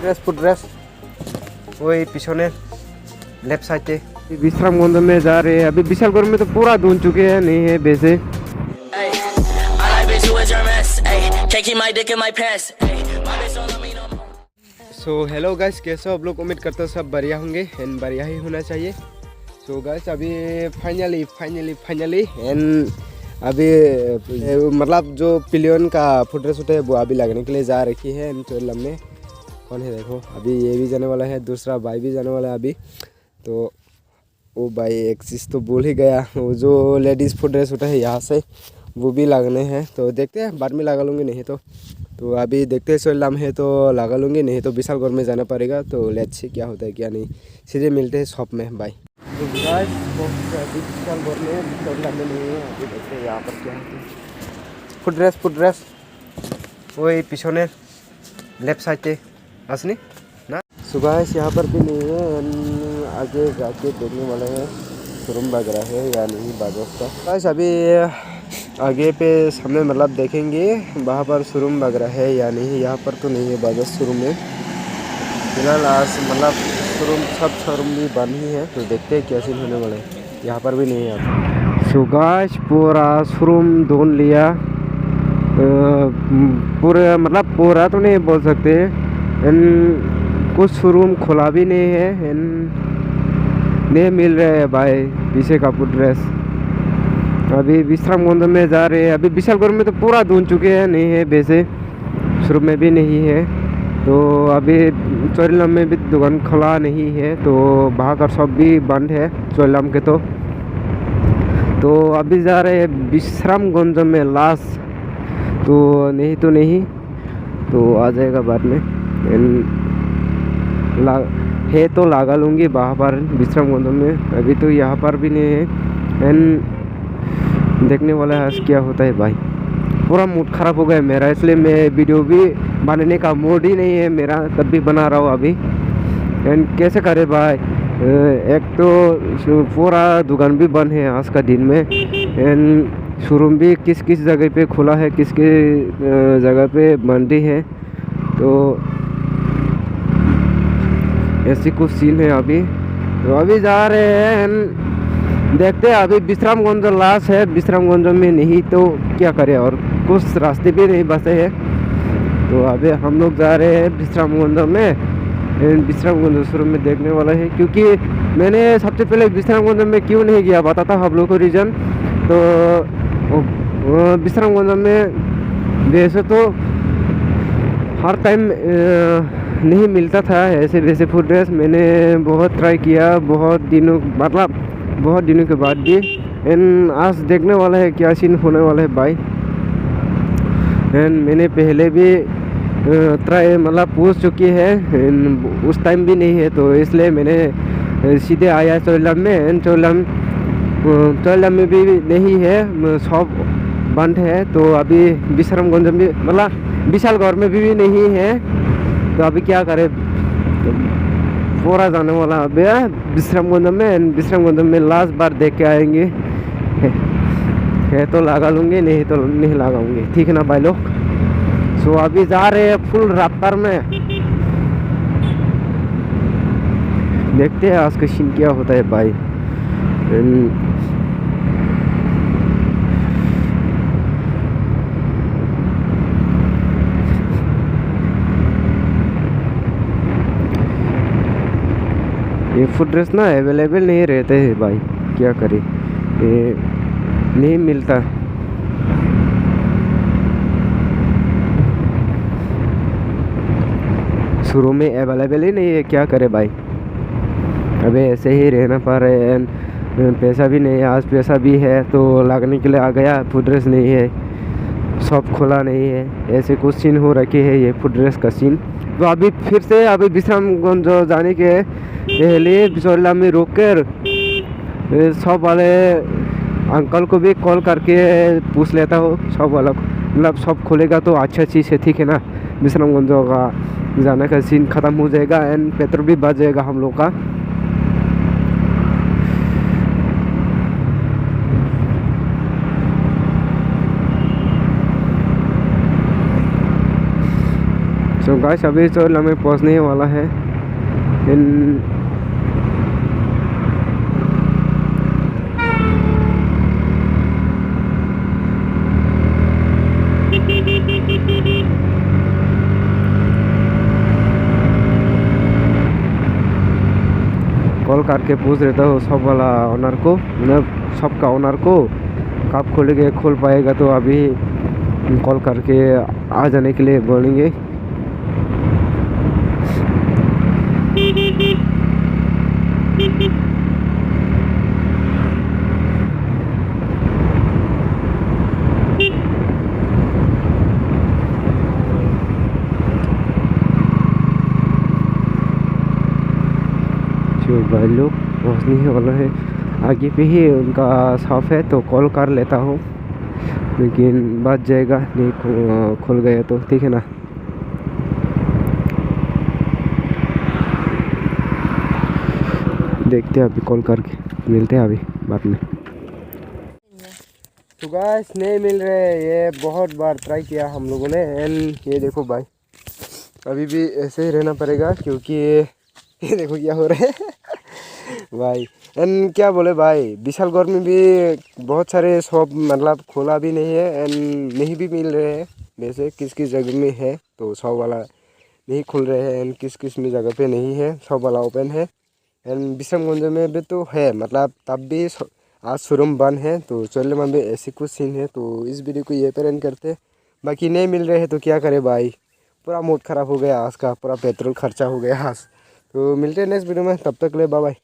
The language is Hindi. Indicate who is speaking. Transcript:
Speaker 1: गाइस ফুটড্রেস ওই পিছনে लेफ्ट साइड पे विश्रामगंज में जा रहे हैं। अभी विशालगढ़ में तो पूरा धुन चुके हैं, नहीं है वैसे। सो हेलो गाइस, कैसे हो आप लोग? उम्मीद करते हो सब बढ़िया होंगे एंड बढ़िया ही होना चाहिए। सो गाइस अभी फाइनली एंड अभी मतलब जो पिलियन का फुटरेस शूट है वो अभी लगने के लिए जा रखी है। एंड ट्रेलर में कौन है देखो, अभी ये भी जाने वाला है, दूसरा भाई भी जाने वाला है अभी। तो वो भाई एक चीज़ तो भूल ही गया, वो जो लेडीज़ फुटरेस शूट है यहाँ से वो भी लगने हैं। तो देखते हैं, बाद में लगा लूँगी, नहीं तो अभी देखते हैं सोलम है तो लगा लूँगी, नहीं तो विशालगढ़ में जाना पड़ेगा। तो लेट्स सी क्या होता है क्या नहीं, सीधे मिलते हैं शॉप में। बाय। विशालगढ़ में नहीं है, अभी देखते हैं यहाँ पर क्या होता है। फुटड्रेस वही पिछने लेफ्ट साइड पे असनी ना। सुबह यहाँ पर भी नहीं है, आगे जाके देखने वाले हैं शोरूम वगैरह है या नहीं बाजोस का। बस अभी आगे पे सामने मतलब देखेंगे वहाँ पर शोरूम वगैरह है या नहीं। यहाँ पर तो नहीं है बाजोस शोरूम में फिलहाल, आज मतलब शोरूम भी बंद ही है। तो देखते हैं क्या सीन होने वाला है। यहाँ पर भी नहीं है। सुगाश पूरा शोरूम ढूंढ लिया, पूरा मतलब पूरा तो नहीं बोल सकते, कुछ शोरूम खुला भी नहीं है, नहीं मिल रहे है भाई पीछे का फुटड्रेस। अभी विश्रामगंज में जा रहे हैं। अभी विशालगढ़ में तो पूरा ढूंढ चुके हैं, नहीं है वैसे शुरू में भी नहीं है। तो अभी चोरीलम में भी दुकान खुला नहीं है, तो वहाँ का शॉप भी बंद है चोरीलम के। तो अभी जा रहे हैं विश्रामगंज में लास्ट, तो नहीं तो आ जाएगा बाद में है तो लगा लूँगी वहाँ पर विश्रामगंज में। अभी तो यहाँ पर भी नहीं है एंड देखने वाला है क्या होता है भाई। पूरा मूड ख़राब हो गया मेरा, इसलिए मैं वीडियो भी बनाने का मूड ही नहीं है मेरा, तब भी बना रहा हूँ अभी। एंड कैसे करे भाई, एक तो पूरा दुकान भी बंद है आज का दिन में, एंड शोरूम भी किस जगह पे खुला है, किस जगह पे बंद है। तो ऐसी कुछ सीन है अभी। तो अभी जा रहे हैं, देखते हैं। अभी विश्रामगंज लास्ट है, विश्रामगंज में नहीं तो क्या करें, और कुछ रास्ते भी नहीं बचे हैं। तो अभी हम लोग जा रहे हैं विश्रामगंज में। विश्रामगंज शुरू में देखने वाला है, क्योंकि मैंने सबसे पहले विश्रामगंज में क्यों नहीं गया बताता आप लोग को रीज़न। तो विश्रामगंज में वैसे तो हर टाइम नहीं मिलता था ऐसे वैसे फुटड्रेस। मैंने बहुत ट्राई किया, बहुत दिनों के बाद भी। एंड आज देखने वाला है क्या सीन होने वाला है भाई। एंड मैंने पहले भी ट्राई मतलब पूछ चुकी है, उस टाइम भी नहीं है, तो इसलिए मैंने सीधे आया चोरीलम में। एंड चोरीलम में भी नहीं है, शॉप बंद है। तो अभी विश्रामगंज में मतलब विशालगढ़ में भी नहीं है। तो अभी क्या करें, पूरा जाने वाला अभी विश्रामगंज में। विश्रामगंज में लास्ट बार देख के आएंगे, है तो लगा लूँगी, नहीं तो नहीं लगाऊंगी, ठीक है ना भाई लोग। सो अभी जा रहे हैं फुल रफ्तार में, देखते हैं आज का सीन क्या होता है भाई। ये फुटड्रेस ना अवेलेबल नहीं रहते हैं भाई, क्या करें, ये नहीं मिलता। शुरू में अवेलेबल ही नहीं है, क्या करे भाई। अबे ऐसे ही रहना पड़ रहा है, पैसा भी नहीं है। आज पैसा भी है तो लगने के लिए आ गया, फुटड्रेस नहीं है, शॉप खुला नहीं है, ऐसे कुछ सीन हो रखे है ये फुटड्रेस का सीन। तो अभी फिर से अभी विश्रामगंज जाने के पहले बिचौला में रोक कर शॉप वाले अंकल को भी कॉल करके पूछ लेता हूँ। शॉप वाला मतलब शॉप खोलेगा तो अच्छा चीज़ है, ठीक है ना। विश्रामगंज का जाने का सीन ख़त्म हो जाएगा एंड पेट्रोल भी बच जाएगा हम लोग का। सो गाइस अभी तो हमें पहुंचने ही वाला है। इन कॉल करके पूछ रहता हूँ सब वाला ओनर को, मतलब सब का ओनर को कब खोलेंगे, खोल पाएगा तो अभी कॉल करके आ जाने के लिए बोलेंगे। जो भाई लोग पहुँचने ही वाला है, आगे पे ही उनका शॉप है तो कॉल कर लेता हूँ, लेकिन बच जाएगा नहीं खुल गया तो ठीक है ना। देखते हैं अभी कॉल करके, मिलते हैं अभी बाद में। तो गाइस नहीं मिल रहे, ये बहुत बार ट्राई किया हम लोगों ने। एंड ये देखो भाई अभी भी ऐसे ही रहना पड़ेगा क्योंकि ये देखो क्या हो रहा है भाई। एंड क्या बोले भाई, विशालगढ़ में भी बहुत सारे शॉप मतलब खोला भी नहीं है एंड नहीं भी मिल रहे हैं। वैसे किस किस जगह में है तो शॉप वाला नहीं खुल रहे हैं एंड किस किस में जगह पे नहीं है, शॉप वाला ओपन है। एंड विश्रामगंज में भी तो है, मतलब तब भी आज शोरूम बंद है। तो चलने में भी ऐसी कुछ सीन है, तो इस वीडियो को ये पर एंड करते। बाकी नहीं मिल रहे हैं तो क्या करे भाई, पूरा मूड ख़राब हो गया आज का, पूरा पेट्रोल खर्चा हो गया आज। तो मिलते हैं नेक्स्ट वीडियो में, तब तक ले बाय बाय।